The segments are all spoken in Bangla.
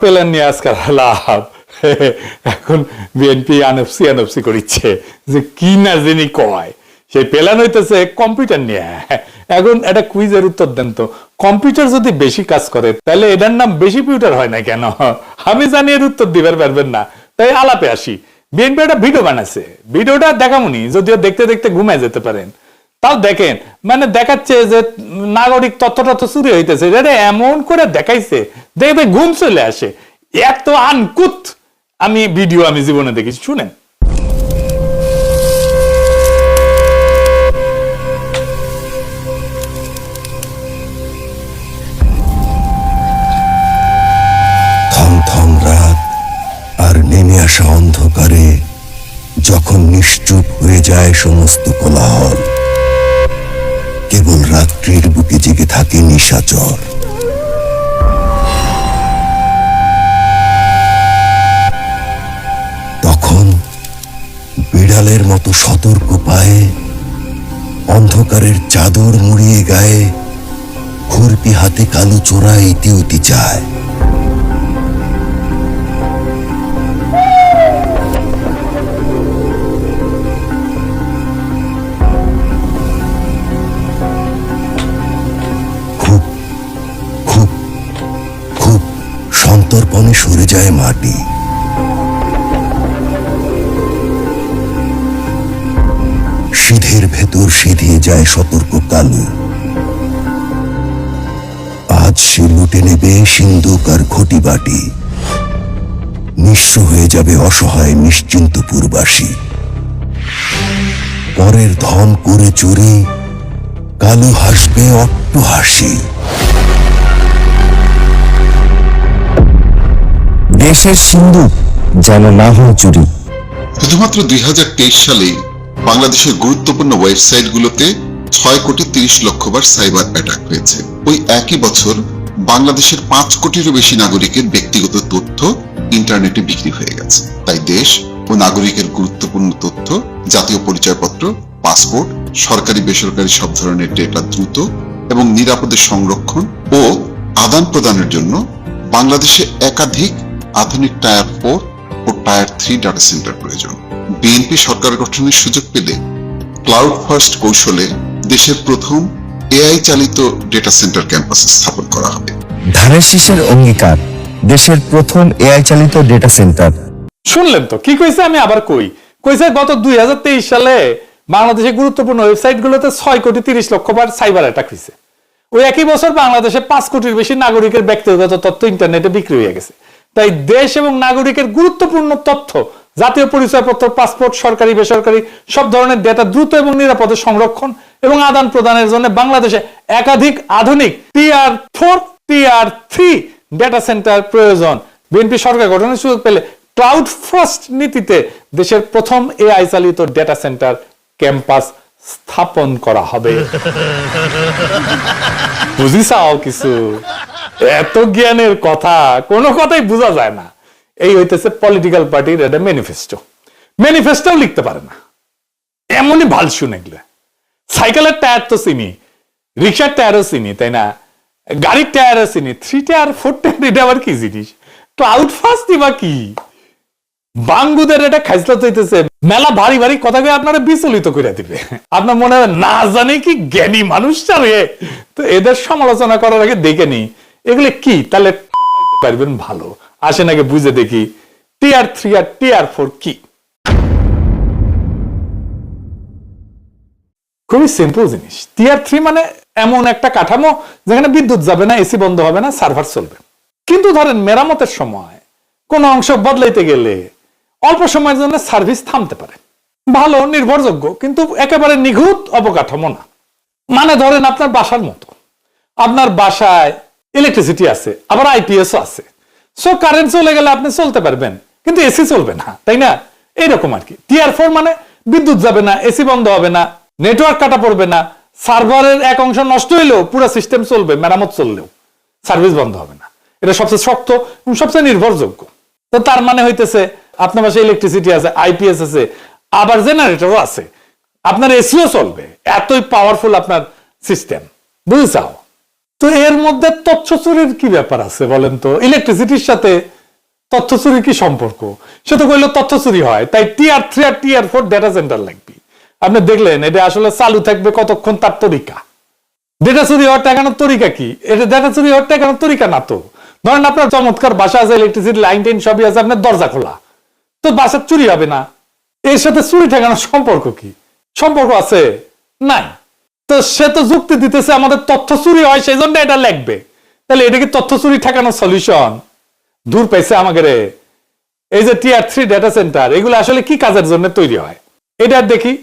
পেলেন নিয়ে আজকাল লাভ এখন বিএনপি আনফসি করিচ্ছে যে কি না যিনি কয় সেই পেলান হইতেছে কম্পিউটার নিয়ে। এখন একটা কুইজের উত্তর দেন তো, কম্পিউটার যদি বেশি কাজ করে তাহলে এটার নাম বেশি পিউটার হয় না কেন? আমি জানি এর উত্তর দিবার পারবেন না, তাই আলাপে আসি। বিএনপি একটা ভিডিও বানাচ্ছে, ভিডিওটা দেখামুনি, যদিও দেখতে দেখতে ঘুমায় যেতে পারেন, তাও দেখেন। মানে দেখাচ্ছে যে নাগরিক তথ্যটা তো চুরি হইতেছে, এটা এমন করে দেখাইছে দেখবে ঘুম চলে আসে। এত আনকুত ভিডিও আমি জীবনে দেখেছি, শুনেন। থমথম রাত আর নেমে আসা অন্ধকারে যখন নিশ্চুপ হয়ে যায় সমস্ত কোলাহল, কেবল রাত্রির বুকে জেগে থাকে নিশাচর। তখন বিড়ালের মতো সতর্ক পায়ে অন্ধকারের চাদর মুড়িয়ে গায়ে খুরপি হাতে কালো চোরা ইতিউতি চায়। খুব সন্তর্পণে সরে যায় মাটি। সিধের ভেতর সিধিয়ে যায় সতর্ক কালো। আজ সে লুটে নেবে সিন্দুক আর ঘটি বাটি, নিঃস্ব হয়ে যাবে অসহায় নিশ্চিন্তপুরবাসী। পরের ধন করে চুরি, কালো হাসবে অট্ট হাসি। দেশের সিন্ধুক যেন না হয় চুরি। শুধুমাত্র 2023 সালে বাংলাদেশের গুরুত্বপূর্ণ ওয়েবসাইটগুলোতে 6,30,00,000 বার সাইবার অ্যাটাক হয়েছে। ওই একই বছর বাংলাদেশের 5 কোটিরও বেশি নাগরিকের ব্যক্তিগত তথ্য ইন্টারনেটে বিক্রি হয়ে গেছে। তাই দেশ ও নাগরিকের গুরুত্বপূর্ণ তথ্য, জাতীয় পরিচয়পত্র, পাসপোর্ট, সরকারি বেসরকারি সব ধরনের ডেটা দ্রুত এবং নিরাপদে সংরক্ষণ ও আদান প্রদানের জন্য বাংলাদেশে একাধিক আধুনিক টায়ার 4 ও টায়ার 3 ডাটা সেন্টার প্রয়োজন। বিএনপি সরকার গঠনের সুযোগ পেলে ক্লাউড ফার্স্ট কৌশলে দেশের প্রথম এআই চালিত ডেটা সেন্টার ক্যাম্পাস স্থাপন করা হবে। ধানের শীষের অঙ্গীকার, দেশের প্রথম এআই চালিত ডেটা সেন্টার। শুনলেন তো কি কইছে? আমি আবার কইছে গত 2023 সালে বাংলাদেশের গুরুত্বপূর্ণ ওয়েবসাইট গুলোতে 6,30,00,000 বার সাইবার অ্যাটাক হয়েছে। ওই একই বছর বাংলাদেশে 5 কোটির বেশি নাগরিকের ব্যক্তিগত তথ্য ইন্টারনেটে বিক্রি হয়ে গেছে। তাই দেশ এবং নাগরিকের গুরুত্বপূর্ণ তথ্য, জাতীয় পরিচয়পত্র, পাসপোর্ট, সরকারি বেসরকারি সব ধরনের ডেটা দ্রুত এবং নিরাপদে সংরক্ষণ এবং আদান প্রদানের জন্য বাংলাদেশে একাধিক আধুনিক টিআর 4 টিআর 3 ডেটা সেন্টার প্রয়োজন। বিএনপি সরকার গঠনের সুযোগ পেলে ক্লাউড ফার্স্ট নীতিতে দেশের প্রথম এআই চালিত ডেটা সেন্টার ক্যাম্পাস স্থাপন করা হবে। বুঝিসাও কিছু? এত জ্ঞানের কথা, কোনো কথাই বোঝা যায় না। এই হইতেছে পলিটিক্যাল পার্টির একটা ম্যানিফেস্টো লিখতে পারে না, এমনই ভাল শুনে গেলে। সাইকেলের টায়ার তো চিনি, রিক্সার টায়ারও চিনি, তাই না? গাড়ির টায়ারও চিনি, 3 টায়ার 4 টায়ার, এটা আবার কি জিনিস? ক্লাউড ফার্স্ট বা কি? বাঙ্গুদের এটা খাইসলত হইতেছে মেলা ভারী ভারী কথাকে আপনারা বিচলিত করে দিবে। আপনার মনে হয় না জানে কি জ্ঞানী মানুষ চালে, তো এদের সমালোচনা করার আগে দেখে নি এগুলো কি, তাহলে পারবেন ভালো। আসেন আগে বুঝে দেখি টিআর 3 আর টিআর 4 কি। খুবই সিম্পল জিনিস। টিআর 3 মানে এমন একটা কাঠামো যেখানে বিদ্যুৎ যাবে না, এসি বন্ধ হবে না, সার্ভার চলবে। কিন্তু ধরেন মেরামতের সময় কোন অংশ বদলাইতে গেলে অল্প সময়ের জন্য সার্ভিস থামতে পারে। ভালো, নির্ভরযোগ্য, কিন্তু একেবারে নিখুঁত অবকাঠামো না। মানে ধরেন আপনার বাসার মতো, আপনার বাসায় ইলেকট্রিসিটি আছে, আবার আইপিএসও আছে। সো কারেন্ট চলে গেলে আপনি চলতে পারবেন, কিন্তু এসি চলবে না, তাই না? এইরকম আর কি। টিআর 4 মানে বিদ্যুৎ যাবে না, এসি বন্ধ হবে না, নেটওয়ার্ক কাটা পড়বে না, সার্ভারের এক অংশ নষ্ট হইলেও পুরো সিস্টেম চলবে, মেরামত চললেও সার্ভিস বন্ধ হবে না। এটা সবচেয়ে শক্ত এবং সবচেয়ে নির্ভরযোগ্য। তো তার মানে হইতেছে আপনার বাসায় ইলেকট্রিসিটি আছে, আইপিএস আছে, আবার জেনারেটরও আছে, আপনার এসিও চলবে। এতই পাওয়ারফুল আপনার সিস্টেম, বুঝেছাও? তো এর মধ্যে তথ্য চুরির কি ব্যাপার আছে বলেন তো? ইলেকট্রিসিটির সাথে তথ্য চুরির কি সম্পর্ক? সে তো কইলো তথ্য চুরি হয়, তাই টিআর 3 আর টিআর 4 ডেটা সেন্টার লাগবে। আপনি দেখলেন এটা আসলে চালু থাকবে কতক্ষণ তার তরিকা। ডেটা চুরি হওয়ার টাকানোর তরিকা কি? এটা ডেটা চুরি হওয়ার টাকানোর তরিকা না তো। ধরেন আপনার চমৎকার বাসা আছে, ইলেকট্রিসিটি লাইন টাইন সবই আছে, আপনার দরজা খোলা, তো বাসার চুরি হবে না। এর সাথে চুরি ঠেকানোর সম্পর্ক কি? সম্পর্ক আছে? নাই। তো সে তো যুক্তি দিতেছে আমাদের তথ্য চুরি হয় সেই জন্য এটা লাগবে। তাহলে এটা কি তথ্য চুরি ঠেকানোর সলিউশন? দূর পাইছে আমাকে রে। এই যে টিআর 3 ডেটা সেন্টার, এগুলো আসলে কি কাজের জন্য তৈরি হয় এটা দেখি।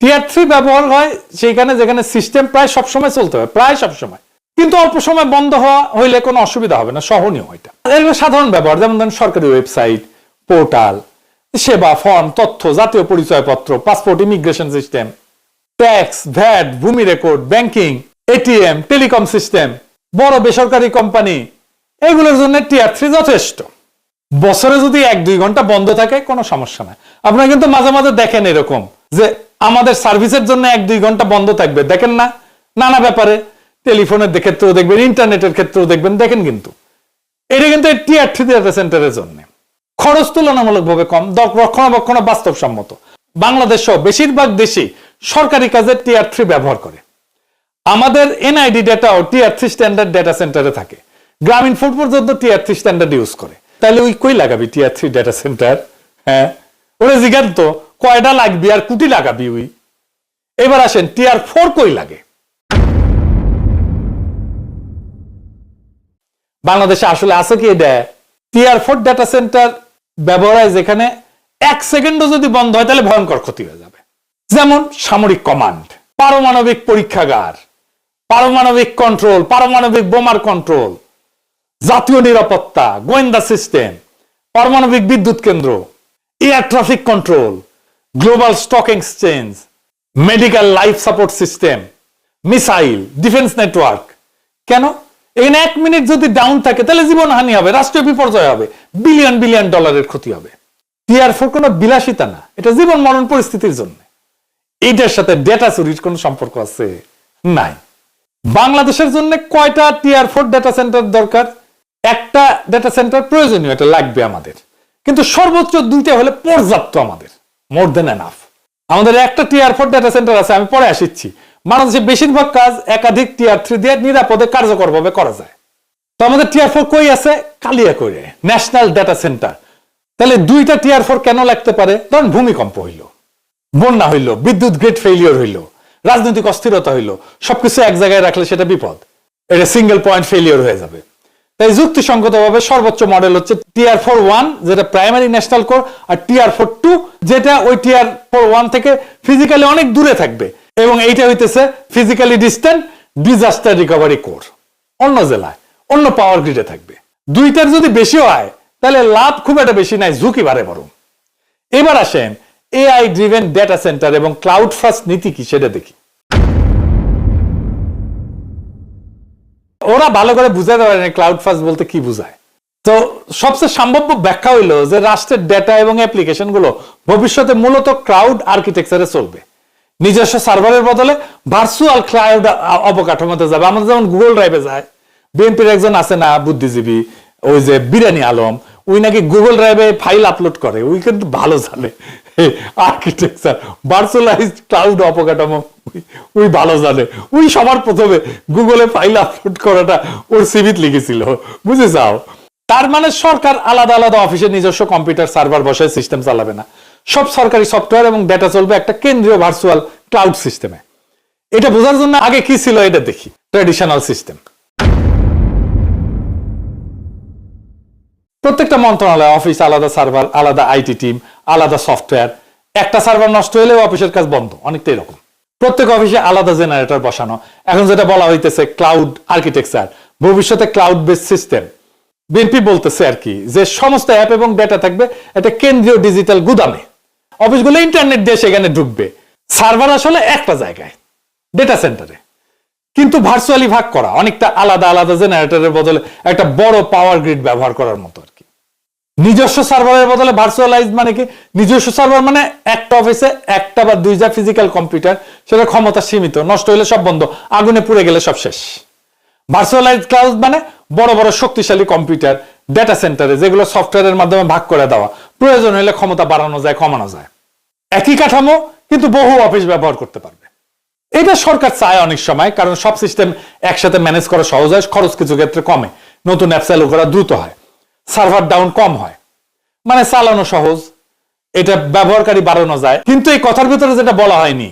টিআর 3 ব্যবহার হয় সেইখানে যেখানে সিস্টেম প্রায় সবসময় চলতে হয়, প্রায় সবসময়, কিন্তু অল্প সময় বন্ধ হওয়া হইলে কোনো অসুবিধা হবে না, সহনীয় এটা। এগুলো সাধারণ ব্যবহার, যেমন ধরেন সরকারি ওয়েবসাইট, পোর্টাল, সেবা, ফর্ম, তথ্য, জাতীয় পরিচয়পত্র, passport, immigration system, tax, VAT, ভূমি record, banking, ATM, telecom system, বড় বেসরকারি কোম্পানি, এগুলোর জন্য টিআর 3 যথেষ্ট। বছরে যদি 1-2 ঘন্টা বন্ধ থাকে কোনো সমস্যা নাই। আপনারা কিন্তু মাঝে মাঝে দেখেন এরকম যে আমাদের সার্ভিসের জন্য 1-2 ঘন্টা বন্ধ থাকবে, দেখেন না? নানা ব্যাপারে, টেলিফোনের ক্ষেত্রেও দেখবেন, ইন্টারনেটের ক্ষেত্রেও দেখবেন, দেখেন। কিন্তু এটা কিন্তু টিআর 3 ডেটা সেন্টারের জন্য খরচ তুলনামূলকভাবে কম, রক্ষণাবেক্ষণ বাস্তবসম্মত। বাংলাদেশ সহ বেশিরভাগ দেশই সরকারি কাজে টিআর 3 ব্যবহার করে। আমাদের এনআইডি ডেটাও টিআর 3 স্ট্যান্ডার্ড ডেটা সেন্টারে থাকে। গ্রামীণ ফোন পর্যন্ত টিআর 3 স্ট্যান্ডার্ড ইউজ করে। তাহলে ওই কই লাগাবি টিআর 3 ডেটা সেন্টার? হ্যাঁ, ওরে জিজ্ঞান তো কয়টা লাগবি আর কুটি লাগাবি ওই। এবার আসেন টিআর 4 কই লাগে? বাংলাদেশে আসলে আছে কি এটা? টিআর 4 ডেটা সেন্টার ব্যবহার হয় যেখানে 1 সেকেন্ডও যদি বন্ধ হয় তাহলে ভয়ঙ্কর ক্ষতি হয়ে যাবে। যেমন সামরিক কমান্ড, পারমাণবিক পরীক্ষাগার, পারমাণবিক কন্ট্রোল, পারমাণবিক বোমার কন্ট্রোল, জাতীয় নিরাপত্তা, গোয়েন্দা সিস্টেম, পারমাণবিক বিদ্যুৎ কেন্দ্র, air traffic control, global stock exchange, medical life support system, missile, defence network. কেন? এখানে 1 মিনিট যদি ডাউন থাকে তাহলে জীবনহানি হবে, রাষ্ট্রীয় বিপর্যয় হবে, বিলিয়ন বিলিয়ন ডলারের ক্ষতি হবে। টিআর 4 কোনো বিলাসিতা না, এটা জীবন মরণ পরিস্থিতির জন্য। এইটার সাথে ডেটা চুরির কোনো সম্পর্ক আছে? নাই। বাংলাদেশের জন্য কয়টা টিআর 4 ডেটা সেন্টার দরকার? একটা ডেটা সেন্টার প্রয়োজনীয়, এটা লাগবে আমাদের, কিন্তু সর্বোচ্চ 2টা হলে পর্যাপ্ত, আমাদের মোর দেন এনাফ। আমাদের একটা টিআর 4 ডেটা সেন্টার আছে, আমি পরে আসিচ্ছি। বাংলাদেশে বেশিরভাগ কাজ একাধিক টিআর 3 দিয়ে নিরাপদে কার্যকরভাবে করা যায়। তো আমাদের টিআর 4 কই আছে? কালিয়াকৈরে ন্যাশনাল ডেটা সেন্টার। তাহলে 2টা টিআর 4 কেন লাগতে পারে? ধরুন ভূমিকম্প হইল, বন্যা হইল, বিদ্যুৎ গ্রিড ফেইলিওর হইল, রাজনৈতিক অস্থিরতা হইল, সবকিছু এক জায়গায় রাখলে সেটা বিপদ, এটা সিঙ্গেল পয়েন্ট ফেইলিওর হয়ে যাবে। তাই যুক্তিসঙ্গতভাবে সর্বোচ্চ মডেল হচ্ছে টিআর 4-1, যেটা প্রাইমারি ন্যাশনাল কোর, আর টিআর 4-2, যেটা ওই টিআর 4-1 থেকে ফিজিক্যালি অনেক দূরে থাকবে, এবং এইটা হইতেছে physically distant disaster recovery core, অন্য জেলায়, অন্য পাওয়ার গ্রিডে থাকবে। 2টার যদি বেশি হয় তাহলে লাভ খুব একটা বেশি নাই, ঝুঁকি বাড়ে বরং। এবার আসেন এআই ড্রিভেন ডেটা সেন্টার এবং ক্লাউড ফার্স্ট নীতি কি সেটা দেখি। ওরা ভালো করে বুঝাতে পারেনি ক্লাউড ফার্স্ট বলতে কি বুঝায়। তো সবচেয়ে সম্ভাব্য ব্যাখ্যা হইলো যে রাষ্ট্রের ডেটা এবং অ্যাপ্লিকেশন গুলো ভবিষ্যতে মূলত ক্লাউড আর্কিটেকচারে চলবে। নিজস্ব সার্ভারের বদলে ভার্চুয়াল ক্লাউড অবকাঠামোতে যাবে। আমাদের যেমন গুগল ড্রাইভে যায়। বিএনপির একজন আছে না বুদ্ধিজীবী, ওই যে বিরানি আলম, ওই নাকি গুগল ড্রাইভে ফাইল আপলোড করে, ওই কিন্তু ভালো জানে আর্কিটেকচার, ভার্চুয়ালাইজড ক্লাউড অবকাঠামো, ওই ভালো জানে। ওই সবার প্রথমে গুগলে ফাইল আপলোড করাটা ওর সিভিত লিখেছিল, বুঝে যাও। তার মানে সরকার আলাদা আলাদা অফিসে নিজস্ব কম্পিউটার সার্ভার বসায় সিস্টেম চালাবে না, সব সরকারি সফটওয়্যার এবং ডেটা চলবে একটা কেন্দ্রীয় ভার্চুয়াল ক্লাউড সিস্টেমে। এটা বোঝার জন্য আগে কি ছিল এটা দেখি। ট্র্যাডিশনাল সিস্টেম, প্রত্যেকটা মন্ত্রণালয় অফিস আলাদা সার্ভার, আলাদা আইটি টিম, আলাদা সফটওয়্যার। একটা সার্ভার নষ্ট হলে অফিসের কাজ বন্ধ, অনেকটা এরকম। প্রত্যেক অফিসে আলাদা জেনারেটর বসানো। এখন যেটা বলা হইতেছে ক্লাউড আর্কিটেকচার, ভবিষ্যতে ক্লাউড বেস সিস্টেম। বিএনপি বলতেছে আর কি যে সমস্ত অ্যাপ এবং ডেটা থাকবে একটা কেন্দ্রীয় ডিজিটাল গুদামে, অফিসগুলো ইন্টারনেট দিয়ে সেখানে ঢুকবে। সার্ভার আসলে একটা জায়গায় ডেটা সেন্টারে, কিন্তু ভার্চুয়ালি ভাগ করা, অনেকটা আলাদা আলাদা জেনারেটরের বদলে একটা বড় পাওয়ার গ্রিড ব্যবহার করার মতো আর কি। নিজস্ব সার্ভারের বদলে ভার্চুয়ালাইজ মানে কি? নিজস্ব সার্ভার মানে একটা অফিসে একটা বা দুইটা ফিজিক্যাল কম্পিউটার, সেটা ক্ষমতা সীমিত, নষ্ট হলে সব বন্ধ, আগুনে পুড়ে গেলে সব শেষ। ভার্চুয়ালাইজ ক্লাউড মানে বড় বড় শক্তিশালী কম্পিউটার ডেটা সেন্টারে, যেগুলো সফটওয়্যারের মাধ্যমে ভাগ করে দেওয়া, প্রয়োজন হলে ক্ষমতা বাড়ানো যায়, কমানো যায়। একই কাঠামো কিন্তু বহু অফিস ব্যবহার করতে পারবে। এটা সরকার চায় অনেক সময়, কারণ সব সিস্টেম একসাথে ম্যানেজ করা সহজ হয়, খরচ কিছু ক্ষেত্রে কমে, নতুন অ্যাপ চালু করা দ্রুত হয়, সার্ভার ডাউন কম হয়, মানে চালানো সহজ, এটা ব্যবহারকারী বাড়ানো যায়। কিন্তু এই কথার ভিতরে যেটা বলা হয়নি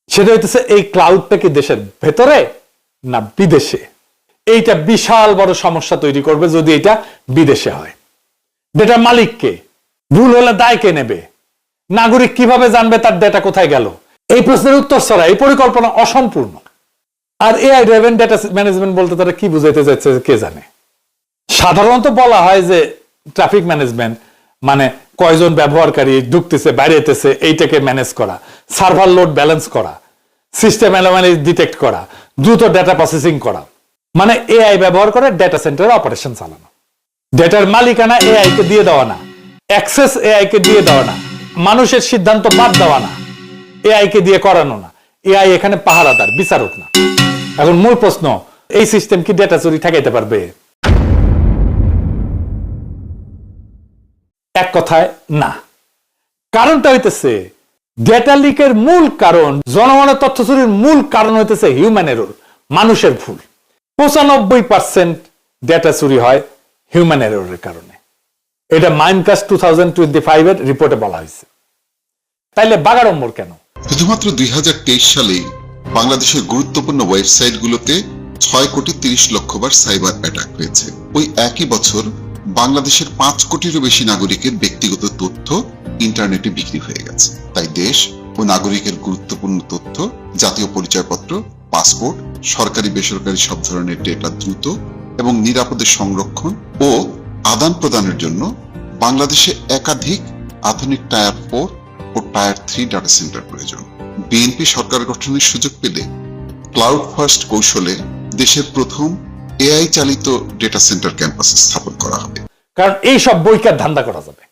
সেটা হইতেছে এই ক্লাউডটা কি দেশের ভেতরে না বিদেশে? এইটা বিশাল বড় সমস্যা তৈরি করবে যদি এটা বিদেশে হয়। ডেটার মালিককে, ভুল হলে দায় কে নেবে, নাগরিক কিভাবে জানবে তার ডেটা কোথায় গেল? এই প্রশ্নের উত্তর ছাড়া এই পরিকল্পনা অসম্পূর্ণ। আর এআই ড্রাইভেন ডেটা ম্যানেজমেন্ট বলতে তারা কি বুঝাইতে যাচ্ছে কে জানে। সাধারণত বলা হয় যে ট্রাফিক ম্যানেজমেন্ট মানে কয়জন ব্যবহারকারী ঢুকতেছে বাইরেতেছে এইটাকে ম্যানেজ করা, সার্ভার লোড ব্যালেন্স করা, সিস্টেম অ্যানোমালি ডিটেক্ট করা, দ্রুত ডেটা প্রসেসিং করা, মানে এআই ব্যবহার করে ডেটা সেন্টারে অপারেশন চালানো। ডেটার মালিকানা এআই কে দিয়ে দেওয়া না, অ্যাক্সেস এআই কে দিয়ে দেওয়া না, মানুষের সিদ্ধান্ত বাদ দেওয়া না, এআই কে দিয়ে করানো না। এআই এখানে পাহারাদার, বিচারক না। এখন মূল প্রশ্ন, এই সিস্টেম কি ডেটা চুরি ঠেকাইতে পারবে? এক কথায় না। কারণটা হইতেছে ডেটা লিকের মূল কারণ, জনগণের তথ্য চুরির মূল কারণ হইতেছে হিউম্যান এরর, মানুষের ভুল। 95% ডেটা চুরি হয় হিউম্যান এররের কারণে। এটা মাইনকাস্ট 2025 এর রিপোর্টে বলা হয়েছে। তাইলে বাগাড়ম্বর কেন? শুধুমাত্র 2023 সালে বাংলাদেশের গুরুত্বপূর্ণ ওয়েবসাইটগুলোতে 6,30,00,000 বার সাইবার অ্যাটাক হয়েছে। ওই একই বছর বাংলাদেশের 5 কোটিরও বেশি নাগরিকের ব্যক্তিগত তথ্য ইন্টারনেটে বিক্রি হয়ে গেছে। তাই দেশ ও নাগরিকের গুরুত্বপূর্ণ তথ্য, জাতীয় পরিচয়পত্র, পাসপোর্ট, সরকারি বেসরকারি সব ধরনের ডেটা দ্রুত এবং নিরাপদে সংরক্ষণ ও আদান প্রদানের জন্য বাংলাদেশে একাধিক আধুনিক টায়ার 4 ও টায়ার 3 ডাটা সেন্টার প্রয়োজন। বিএনপি সরকার গঠনের সুযোগ পেলে ক্লাউড ফার্স্ট কৌশলে দেশের প্রথম এআই চালিত ডেটা সেন্টার ক্যাম্পাস স্থাপন করা হবে। কারণ এই সব বইকার ধান্দা করা যাবে,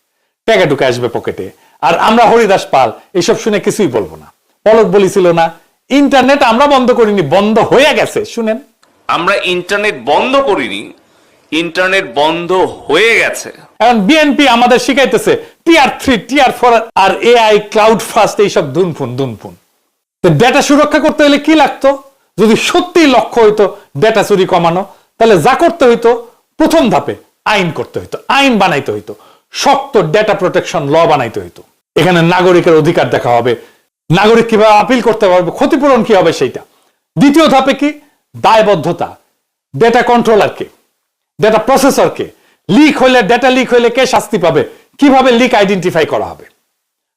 টাকা ঢুকে আসবে পকেটে। আর আমরা হরিদাস পাল এইসব শুনে কিছুই বলবো না। পলক বলেছিল না, ইন্টারনেট আমরা বন্ধ করিনি, বন্ধ হয়ে গেছে। শুনেন, আমরা ইন্টারনেট বন্ধ করিনি, ইন্টারনেট বন্ধ হয়ে গেছে। এখন বিএনপি আমাদের শিখাইতেছে টিআর 3 টিআর 4 আর এআই ক্লাউড ফার্স্ট এইসব দুনফুন। ডেটা সুরক্ষা করতে হলে কি লাগতো? যদি সত্যি লক্ষ্য হইতো ডেটা চুরি কমানো, তাহলে যা করতে হইতো প্রথম ধাপে আইন করতে হইতো, আইন বানাইতে হইতো, শক্ত ডেটা প্রোটেকশন ল বানাইতে হইতো। এখানে নাগরিকের অধিকার দেখা হবে, নাগরিক কিভাবে আপিল করতে পারবে, ক্ষতিপূরণ কি হবে সেইটা। দ্বিতীয় ধাপে কি? দায়বদ্ধতা, ডেটা কন্ট্রোলারকে, ডেটা প্রসেসরকে, লিক হইলে, ডেটা লিক হইলে কে শাস্তি পাবে, কিভাবে লিক আইডেন্টিফাই করা হবে,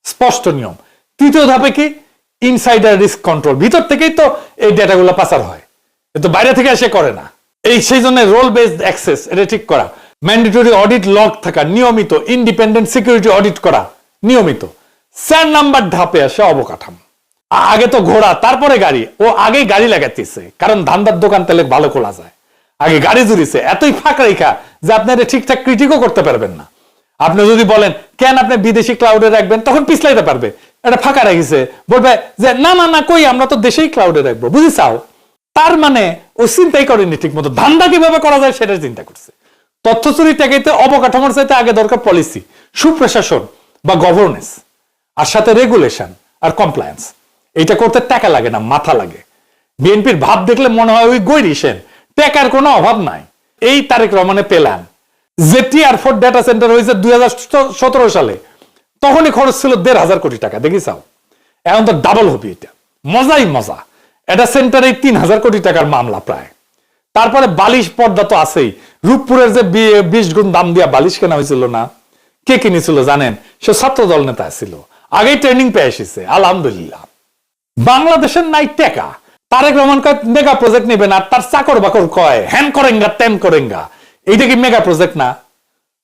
স্পষ্ট নিয়ম। তৃতীয় ধাপে কি? Insider risk control. ভিতর থেকেই তো এই ডেটাগুলো পাচার হয়, তো বাইরে থেকে এসে করে না। সেই জন্য রোল বেসড অ্যাক্সেস এটা ঠিক করা, ম্যান্ডেটরি অডিট লগ থাকা নিয়মিত, ইন্ডিপেন্ডেন্ট সিকিউরিটি অডিট করা নিয়মিত। 4 নাম্বার ধাপে আসে অবকাঠামো। আগে তো ঘোড়া তারপরে গাড়ি, ও আগে গাড়ি লাগাতেছে, কারণ ধান্দার দোকান তাহলে ভালো খোলা যায়। আগে গাড়ি জুড়িছে, এতই ফাঁক রেখা যে আপনি এটা ঠিকঠাক ক্রিটিকও করতে পারবেন না। আপনি যদি বলেন কেন আপনি বিদেশি ক্লাউডে রাখবেন, তখন পিছলাইতে পারবে, এটা ফাঁকা রাখিছে, বলবে যে না না না কই, আমরা তো দেশেই ক্লাউডে রাখবো, বুঝিছাও। তার মানে ও চিন্তাই করেনি ঠিক মতো, ধান্দা কিভাবে করা যায় সেটা চিন্তা করছে। তথ্য চুরি ঠেকাইতে অবকাঠামোর চাইতে আগে দরকার পলিসি, সুপ্রশাসন বা গভর্নেন্স, আর সাথে রেগুলেশন আর কমপ্লায়েন্স। এইটা করতে টাকা লাগে না, মাথা লাগে। বিএনপির ভাব দেখলে মনে হয় ওই গৈরিসেন, টাকার কোনো অভাব নাই। এই তারেক রহমানের প্ল্যান যে টিআর 4 ডেটা সেন্টার হয়েছে 2017 সালে, তখনই খরচ ছিল 1,500 কোটি টাকা, দেখিছাও। এখন তো ডাবল হবে, এটা মজাই মজা। এটা সেন্টারে 3,000 কোটি টাকার মামলা প্রায়। তারপরে বালিশ পর্দা তো আছেই। রূপপুরের যে 20 গুণ দাম দিয়া বালিশ কেনা হয়েছিল না, কে কিনেছিল জানেন? সে ছাত্র দল নেতা ছিল, আগেই ট্রেনিং পেয়ে এসেছে, আলহামদুলিল্লাহ। বাংলাদেশের নাই টাকা, তারেক রহমান কয় মেগা প্রজেক্ট নেবে না, তার চাকর বাকর কয় হ্যান করেঙ্গা তেন করেঙ্গা। এইটা কি মেগা প্রজেক্ট না?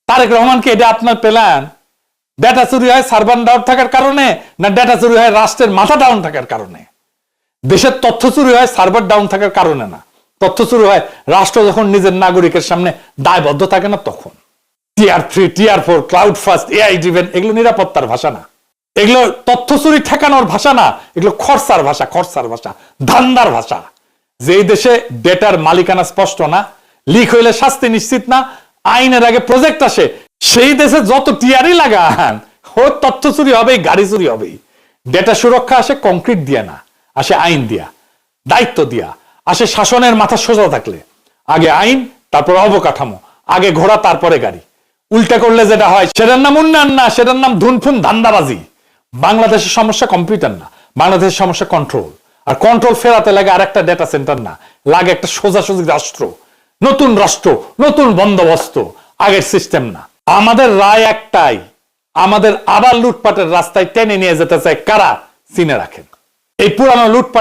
তারেক রহমানকে এটা আপনার প্ল্যান? ডেটা চুরি হয় সার্ভার ডাউন থাকার কারণে, না ডেটা চুরি হয় রাষ্ট্রের মাথা ডাউন থাকার কারণে? দেশের তথ্য চুরি হয় সার্ভার ডাউন থাকার কারণে না, তথ্য চুরি হয় রাষ্ট্র যখন নিজের নাগরিকের সামনে দায়বদ্ধ থাকে না তখন। টিআর3, টিআর4, ক্লাউড ফাস্ট, এআই ড্রিভেন, এগুলো নিরাপত্তার ভাষা না, এগুলো তথ্য চুরি ঠেকানোর ভাষা না, এগুলো খরচার ভাষা, ধান্দার ভাষা। যে দেশে ডেটার মালিকানা স্পষ্ট না, লিক হইলে শাস্তি নিশ্চিত না, আইনের আগে প্রজেক্ট আসে, সেই দেশে যত টিআরই লাগান ও তথ্য চুরি হবেই, গাড়ি চুরি হবেই। ডেটা সুরক্ষা আসে কংক্রিট দিয়া না, আসে আইন দিয়া, দায়িত্ব দিয়া, আসে শাসনের মাথা সোজা থাকলে। আগে আইন, তারপর অবকাঠামো, আগে ঘোড়া তারপরে গাড়ি। উল্টা করলে যেটা হয় সেটার নাম উন্নয়ন না, সেটার নাম ধুনফুন ধান্দাবাজি। বাংলাদেশের সমস্যা কম্পিউটার না, বাংলাদেশের সমস্যা কন্ট্রোল। আর কন্ট্রোল ফেরাতে লাগে আর একটা ডেটা সেন্টার না, লাগে একটা সোজাসুজি রাষ্ট্র, নতুন রাষ্ট্র, নতুন বন্দোবস্ত, আগের সিস্টেম না। আমাদের রায় একটাই, আমাদের আবার লুটপাটের রাস্তায় টেনে নিয়ে যেতে চায় কারা? চিনে রাখেন। এই পুরানো লুটপাট